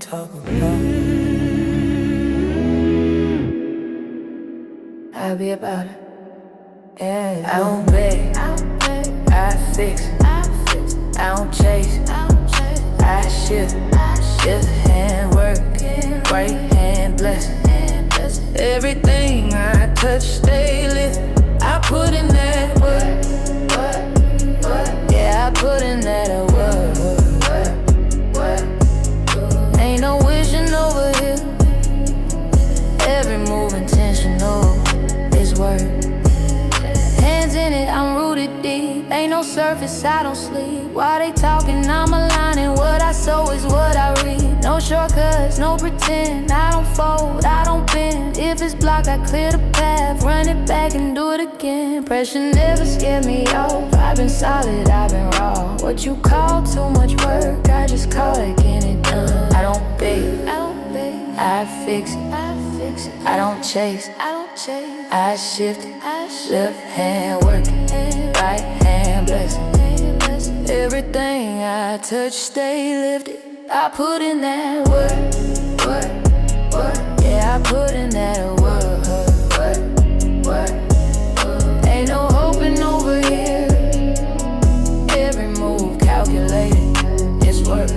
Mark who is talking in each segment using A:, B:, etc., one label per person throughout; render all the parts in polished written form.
A: talk about. I be about it. Yeah, I don't beg, I fix. I don't chase, I shift. Left hand work, right hand bless. Everything I touch stay lit. I put in that work. Yeah, I put in that work. Ain't no wishing over here. Every move intentional is work. Hands in it, I'm rooted deep. Ain't no surface, I don't sleep. While they talking, I'm aligning. What I sow is what I reap. No shortcuts, no pretend. I don't fold, I don't bend. If it's blocked, I clear the path. Run it back and do it again. Pressure never scared me off. I've been solid, I've been raw. What you call too much work, I just call it getting it done. I don't beg, I fix it. I don't chase, I shift it. Left hand working, right hand blessing. Everything I touch stay lifted. I put in that work. Yeah, I put in that work. Ain't no hoping over here. Every move calculated, it's work.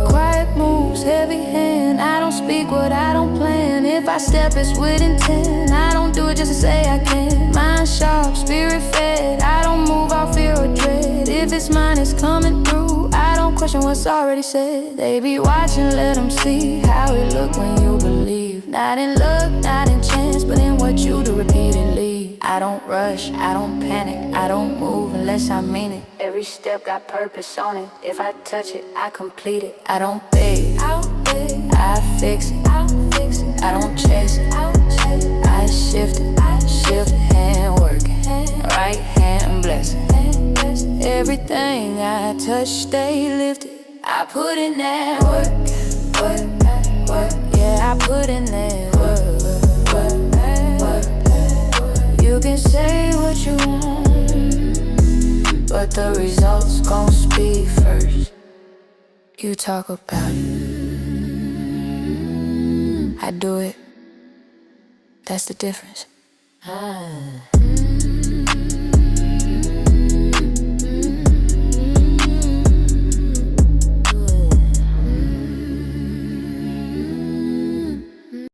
A: Quiet moves, heavy hand. I don't speak what I don't plan. If I step, it's with intent. I don't do it just to say I can. Mind sharp, spirit fed. I don't move out fear or dread. If it's mine, it's coming through. I don't question what's already said. They be watching, let them see how it look when you believe. Not in luck, not in chance, but in what you do repeatedly. I don't rush, I don't panic, I don't move unless I mean it. Every step got purpose on it. If I touch it, I complete it. I don't beg, I fix it. I don't chase it, I shift it. Shift hand working, right hand blessing. Everything I touch stay lifted. I put in that work. Yeah, I put in that work. You can say what you want, but the results gon' speak first. You talk about it, I do it. That's the difference.